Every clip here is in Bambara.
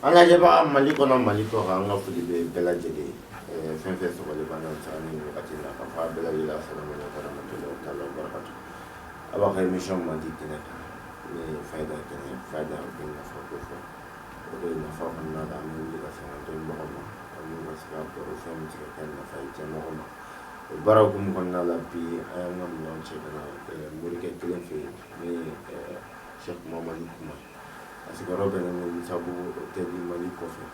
Anga jaba maliko na maliko anga fudi be bela jede fen fen so wale bana tsani wakati na fa bela ila salamu alaikum warahmatullahi wabarakatuh aba kay mission ma di tene ni faida bin na fa ko o na fa na da mi di ka sa to mo ma amu ba sa ko fen mi ka na fa ite mo ma barakum konna la bi ayam non che na murike tilen fi ni Sheikh Muhammad Kuma asigaro bene ni sabu tebi mali kofe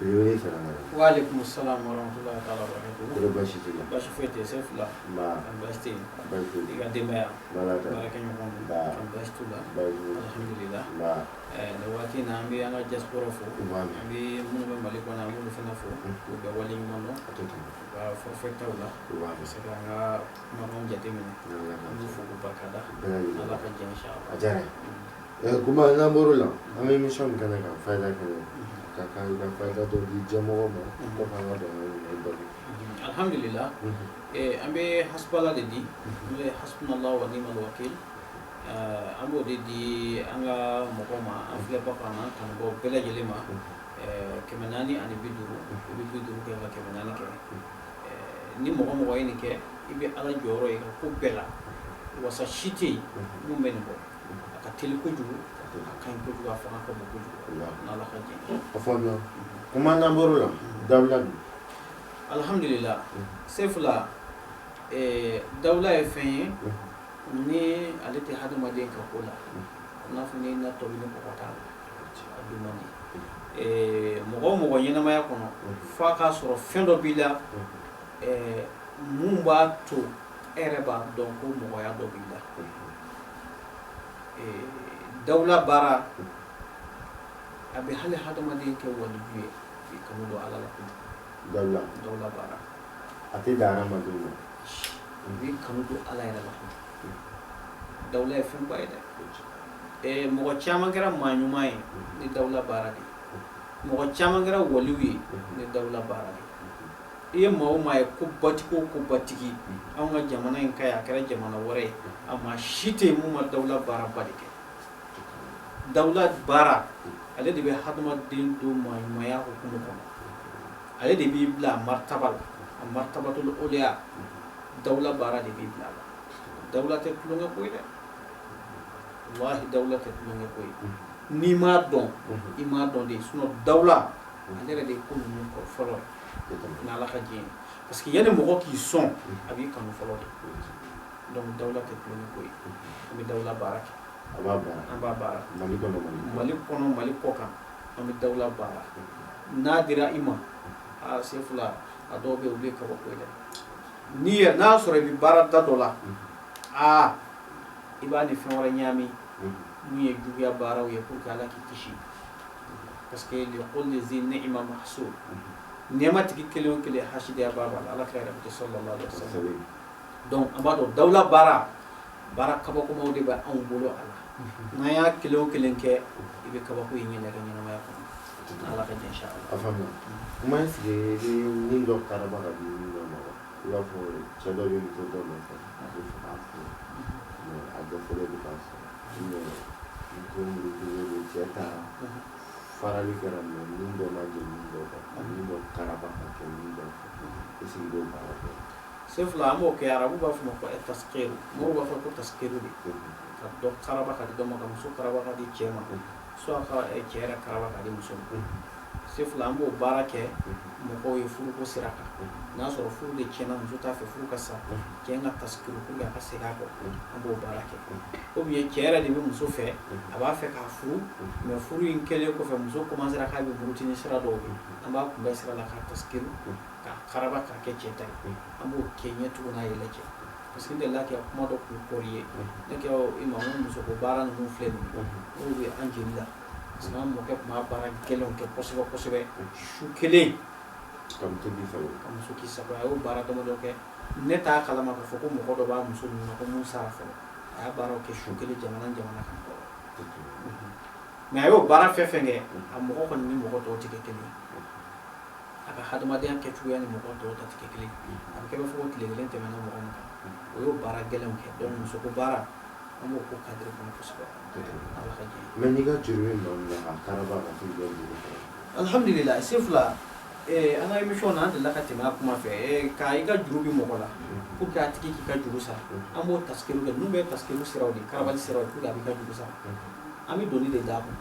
bele sana wa alaikum assalam wa rahmatullahi ta'ala wa barakatuh ko bashi tila bashi fete sefla ba basti bashi diga demaya malaka barakanyo kon ba bashi tula bashi alhamdulillah ba ne wati na ambi anga diaspora fo ba ambi mun be mali ko na mun fena fo ko be wali mono atata ba fo feta wala ba se nga maron jate min amu fo ko bakada ala ka je inshallah ajare kuma na borula ami mission kana ka faida kana ka faida to di jamo ma ko kana do do alhamdulillah ambe hasbala de di hasbunallahu wa ni'mal wakil ambo de di anga mokoma afle bakana kan bo bela jelema kemenani ani biduru ke ga kemenani ke ni mokomo yini ke ibe ala joro e ko bela wasa shiti mu men bo aka tel ko jugu kan ko jugu fa ko bo jugu na la khaji afanya kuma na borula dawla alhamdulillah sefla dawla e fen ni alati hadama den ka kola na funi na to ni ko kota adumani mogo nyina maya kono fa ka soro fendo bila mumba to ereba donc mogo ya do bila dawla bara abi hali hadama den ke wali juye fi kamudo ala la ko dawla bara ati dara maduna bi kamudo ala ya la ko dawla e fen bayda mogo chama gara manyumai ni dawla bara di mogo chama gara waliwi ni dawla bara di iye mawo mai ko batiki an ga jamana in kaya kara jamana wore amma shite mu ma dawla bara badike dawla bara ale de be hadma din do maya hukumu ko ale de bi bla martabatul uliya dawla bara de bi bla dawla te kulunga koy de wallahi dawla te kulunga koy ni ma don de suno dawla ale de ko ni ko folo na la khaji parce que yene mo qui sont abi kanu folo donc dawla te kulunga koy mi dawla barak aba bara mali koka ami dawla bara nadira ima a sefula adobe ule ka ko de ni na sore bi bara da dola ibani fenwara nyami ni e juya bara ye pour kala ki kishi parce que li qul zi ni'ma mahsub nemat ki kele hashidi baba ala khayra bi sallallahu alaihi wasallam donc abado dawla bara kaba ko mawdi ba an bolo ala naya kele ke ibe kaba ko yini daga nyina ma ko ala ka inshallah afama kuma sike ni do karaba ga ni do ma ya fo chado yo to do ma ko ada fole di pas ni ko ni cheta farali karam ni do ma je ni do karaba ka ni do isi do ba sefla mo ke arabu ba fu ko tasqir mo ba ko tasqir di do karaba ka do ma kam su karaba ka di chema so ka chera karaba ka di muso sefla mo barake mo ko yefuru ko siraka na so furu de chena muso ta fe furu ka sa kenga tasqir ko ga ka sira ko ambo barake o bi chera de muso fe aba fe ka furu me furu in kele ko fe muso ko manzara ka bi buruti ni sira do amba ko ba sira la ka tasqir ka karaba ka ke cheta ambo kenya tu na yele che parce que de là qui a comment donc courrier donc imam muso ko bara no flen o bi anjilla sama mo ke ma bara kelon ke possible shukele kam to bi sawo kam so ki sa ba o bara to mo do ke neta kala ma ko mo ko do ba muso ni ko musa fa ya bara ke shukele jamana kan ko mais ayo bara fefenge am ko ni mo ko to tike kele aka hadama de ke tuya ni mo ko to tike kele am ke ba fo tile len te na mo ko o bara gelem ke don muso ko bara amo ko kadri ko possible ala khaji men ni ga jurwe non la karaba ka fi do alhamdulillah sefula an ka émission na an delila ka tɛmɛ a kuma fɛ ka i ka juru bi mɔgɔ la pour que a tigi k'i ka juru sara an b'o tasikelu kɛ ninnu bɛ tasikelu siraw de karabali siraw pour que a b'i ka juru sara an bɛ doni de d'a kun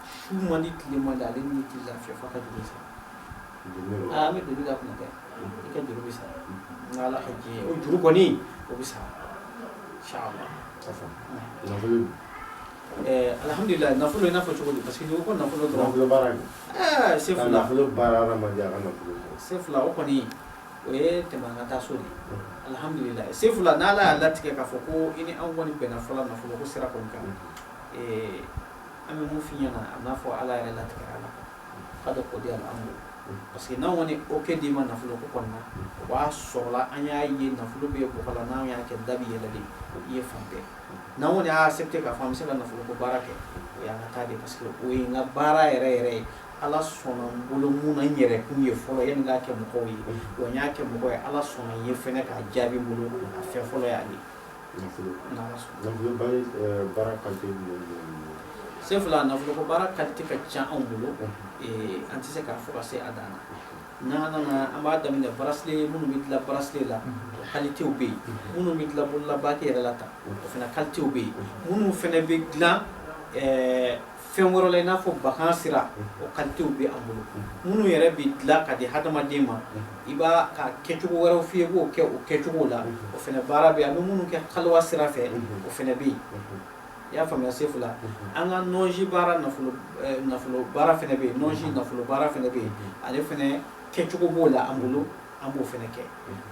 su man di tile man di ale ni t'i lafiya f'a ka juru sara an bɛ doni d'a kun dɛ i ka juru bi sara n ala ka diɲɛ o juru kɔni o bi sara inshallah alhamdulillah nafolo i n'a fɔ cogo di parce que n'i ko nafolo dɔrɔn nafolo baara in sefula nafolo baara adamaden a ka nafolo sefula o kɔni o ye tɛmɛ an ka taa so de alhamdulillah sefula n'ala y'a latigɛ k'a fɔ ko i ni an kɔni bɛnna fɔlɔ nafolo ko sira kɔni kan an bɛ mun f'i ɲɛna a n'a fɔ ala yɛrɛ latigɛra la k'a dɔn ko di ala an bolo parce que n'an kɔni o kɛ d'i ma nafolo ko kɔni na o b'a sɔrɔla an y'a ye nafolo bɛ bɔgɔ la n'an y'a kɛ da bi yɛlɛlen i ye fan bɛɛ n'an kɔni y'a accepté k'a fɔ an bɛ se ka nafolo ko baara kɛ o y'an ka taa de parce que o ye n ka baara yɛrɛ yɛrɛ ye ala sɔnna n bolo mun na n yɛrɛ kun ye fɔlɔ yanni n k'a kɛ mɔgɔw ye wa n y'a kɛ mɔgɔ ye ala sɔnna n ye fɛnɛ k'a jaabi n bolo a fɛn fɔlɔ y'ale n'ala sɔnna nafolo baara qualité jumɛn sefula nafolo ko baara qualité ka ca anw bolo an tɛ se k'a fɔ ka se a dan na n'an nana an b'a daminɛ bracelet minnu bɛ dilan bracelet la o qualitéw bɛ yen minnu bɛ dilan bololabaki yɛrɛ la tan o fana qualitéw bɛ yen minnu fana bɛ dilan fɛn wɛrɛ la i n'a fɔ bakan sira o qualitéw bɛ an bolo minnu yɛrɛ bɛ dilan ka di hadamaden ma i b'a ka kɛcogo wɛrɛw f'i ye i b'o kɛ o kɛcogo la o fana baara bɛ yen an bɛ minnu kɛ kaliwa sira fɛ o fana bɛ yen i y'a faamuya sefula an ka nɔnzi baara nafolo baara fana bɛ yen nɔnzi nafolo baara fana bɛ yen ale fana kɛcogo b'o la an bolo an b'o fana kɛ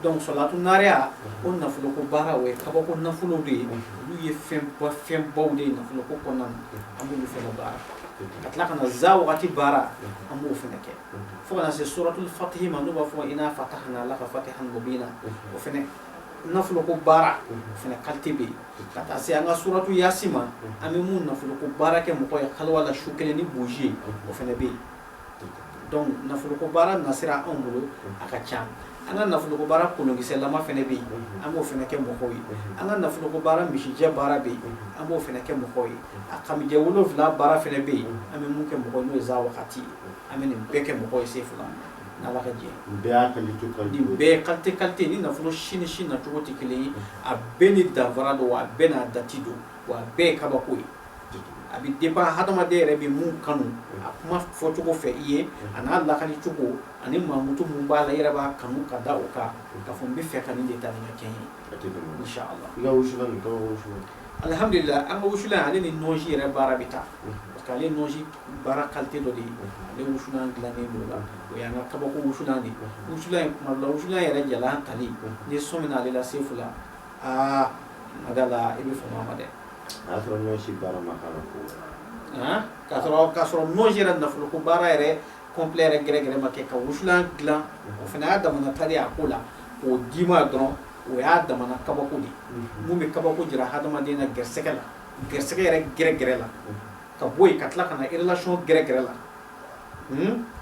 donc salatu nariya o nafolo ko baara o ye kabako nafolo de ye olu ye fɛnbaw de ye nafolo ko kɔnɔna na an b'olu fana baara ka tila ka na za wagati baara an b'o fana kɛ fo ka na se suratul fatihi ma n'u b'a fɔ ina fatahna laka fatihan mubina o fana nafolo ko baara o fana qualité bɛ yen ka taa se an ka suratu yasi ma an bɛ mun nafolo ko baara kɛ mɔgɔ ye kaliwa la su kelen ni boji ye o fana bɛ yen donc nafolo ko baara nasira anw bolo a ka ca an ka nafolo ko baara kolonkisɛlama fana bɛ yen an b'o fana kɛ mɔgɔw ye an ka nafolo ko baara misijɛ baara bɛ yen an b'o fana kɛ mɔgɔw ye a kamijɛ 7 baara fana bɛ yen an bɛ mun kɛ mɔgɔw ye n'o ye za wagati ye an bɛ nin bɛɛ kɛ mɔgɔw ye sefula n'ala ka jɛ nin bɛɛ qualité ni nafolo si ni si nacogo tɛ kelen ye a bɛɛ ni danfara don wa a bɛɛ n'a dati don wa a bɛɛ ye kabako ye a bɛ dépend hadamaden yɛrɛ bɛ mun kanu a kuma fɔcogo fɛ i ye a n'a lakali cogo ani mankutu mun b'a la i yɛrɛ b'a kanu ka da o kan k'a fɔ n bɛ fɛ ka nin de ta ni ka kɛ n ye inshallah i ka wusulan nin kaba wusulan alhamdulillah an ka wusulan ale ni nɔnzi yɛrɛ baara bɛ taa parce que ale nɔnzi baara qualité dɔ de ye ale wusulan dilannen don la o y'an ka kabako wusulan de wusulan kuma dɔ la wusulan yɛrɛ jalan tali ni sɔn min ale la sefula madala i bɛ fama ma dɛ a y'a sɔrɔ nɔnsi baara ma k'a la ko k'a sɔrɔ nɔnzi yɛrɛ nafolo ko baara yɛrɛ complet yɛrɛ gɛrɛgɛrɛ ma kɛ ka wusulan dilan o fana y'a damana tari a ko la k'o d'i ma dɔrɔn o y'a damana kabako de mun bɛ kabako jira hadamaden na gɛrɛsɛgɛ la gɛrɛsɛgɛ yɛrɛ gɛrɛgɛrɛ la ka bɔ yen ka tila ka na relation gɛrɛgɛrɛ la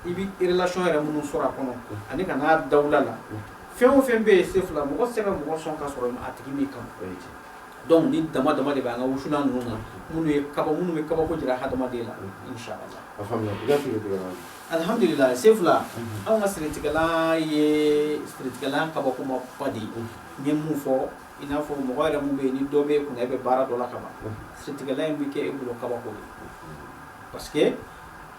i bɛ relation yɛrɛ minnu sɔrɔ a kɔnɔ ani ka n'a dawula la fɛn o fɛn bɛ yen sefula mɔgɔ tɛ se ka mɔgɔ sɔn ka sɔrɔ a tigi min kan donc ni dama dama de bɛ an ka wusulan ninnu na minnu bɛ kabako jira hadamaden la inshallah a faamuya i ka siritigɛlan alhamdulillah sefula anw ka siritigɛlan ye siritigɛlan kabakoma ba de ye n ye mun fɔ i n'a fɔ mɔgɔ yɛrɛ mun bɛ yen ni dɔ bɛ kunna e bɛ baara dɔ la ka ban siritigɛlan in bɛ kɛ e bolo kabako de parce que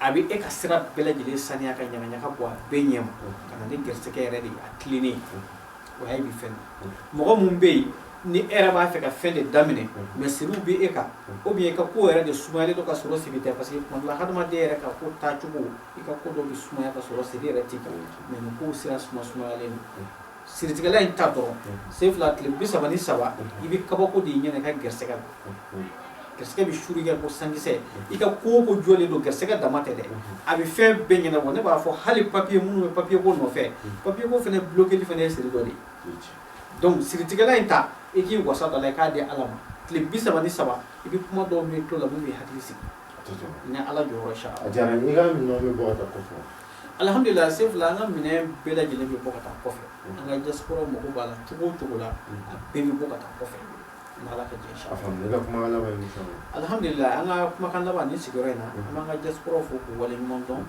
a bɛ e ka sira bɛɛ lajɛlen saniya ka ɲagaɲaga bɔ a bɛɛ ɲɛ ma ka na ni gɛrɛsɛgɛ yɛrɛ de ye a tilennen o y'a ye bi fɛn na mɔgɔ mun bɛ yen ni e yɛrɛ b'a fɛ ka fɛn de daminɛ mais siriw bɛ e kan ou bien i ka ko yɛrɛ de sumayalen don ka sɔrɔ siri tɛ parce que tuma dɔ la hadamaden yɛrɛ ka ko taacogo i ka ko dɔ bɛ sumaya ka sɔrɔ siri yɛrɛ t'i kan mais nin kow sira sumayalen don siritigɛla in ta dɔrɔn sefula tile 33 i bɛ kabako de ɲɛna i ka gɛrɛsɛgɛ la gɛrɛsɛgɛ bɛ suri kɛ ko sankisɛ i ka ko o ko jɔlen don gɛrɛsɛgɛ dama tɛ dɛ a bɛ fɛn bɛɛ ɲɛnabɔ ne b'a fɔ hali papiye minnu bɛ papiye ko nɔfɛ papiye ko fana bloqueli fana ye siri dɔ de ye donc siritigɛla in ta i k'i wasa dɔ la i k'a di ala ma tile 33 i bɛ kuma dɔw mɛn tulo la mun b'i hakili sigi ni ala jɔyɔrɔ sa a diyara n ye i ka minɛnw bɛ bɔ ka taa kɔfɛ alhamdulillah sefula an ka minɛn bɛɛ lajɛlen bɛ bɔ ka taa kɔfɛ an ka diaspora mago b'a la cogo o cogo la a bɛɛ bɛ bɔ ka taa kɔfɛ n'ala ka jɛ inshallah. Afam ne ka kuma ala ba émission. Alhamdulillah an ka kumakan laban ni sigiyɔrɔ in na an b'an ka diaspora fo k'u waleɲuman dɔn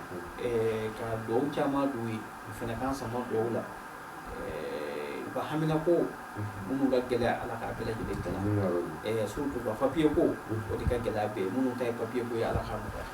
ka dugawu caman d'u ye u fana k'an sama dugawu la u ka hamina ko minnu ka gɛlɛya ala k'a bɛɛ lajɛlen tɛna surtout ka papier ko o de ka gɛlɛya bɛɛ minnu ta ye papier ko ye ala k'a nɔgɔya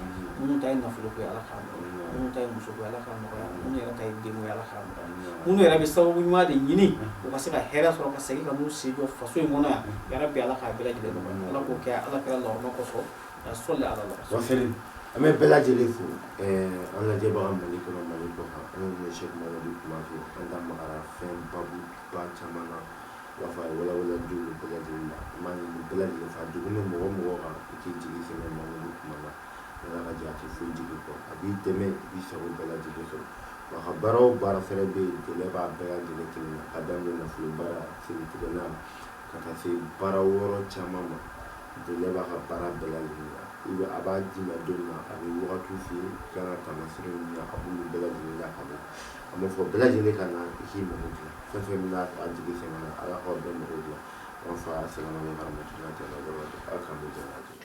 minnu ta ye nafolo ko ye ala k'a nɔgɔya minnu ta ye muso ko ye ala k'a nɔgɔya minnu yɛrɛ ta ye den ko ye ala k'a nɔgɔya minnu yɛrɛ bɛ sababu ɲuman de ɲini u ka se ka hɛrɛ sɔrɔ ka segin ka n'u sen jɔ faso in kɔnɔ yan yarabi ala k'a bɛɛ lajɛlen nɔgɔya ala k'o kɛ ala kɛra lɔrɔma kɔsɔn ka sɔli ala la. Wasɛli an bɛ bɛɛ lajɛlen fo an lajɛbaga Mali kɔnɔ Mali kɔ kan an bɛ Sɛki Mamadu Kumaso an da magara fɛn babuba caman na i b'a fɔ a ye walawalaju bɛɛ lajɛlen la an b'a ɲini bɛɛ lajɛlen fɛ a degunnen mɔgɔ o mɔgɔ kan i k'i jigi sɛmɛ Mamadu Kuma na ala ka jɛ a tɛ foyi jigi kɔ a b'i dɛmɛ i b'i sago bɛɛ lajɛlen sɔrɔ wa ka baara o baara fɛnɛ bɛ yen gɛlɛya b'a bɛɛ lajɛlen kelen na ka daminɛ nafolo baara selitigɛla ka taa se baara wɔɔrɔ caman ma gɛlɛya b'a ka baara bɛɛ lajɛlen la a b'a d'i ma don min na a bɛ wagatiw f'i ye i kan ka taamasiyɛn min na a b'olu bɛɛ lajɛlen lakale an b'a fɔ bɛɛ lajɛlen ka na i k'i mago dilan fɛn fɛn min n'a a jigi sɛmɛ na ala k'aw bɛɛ mago dilan an fa salamu aleykum warahmatullahi wabarakatuh ala k'an bɛɛ jɛ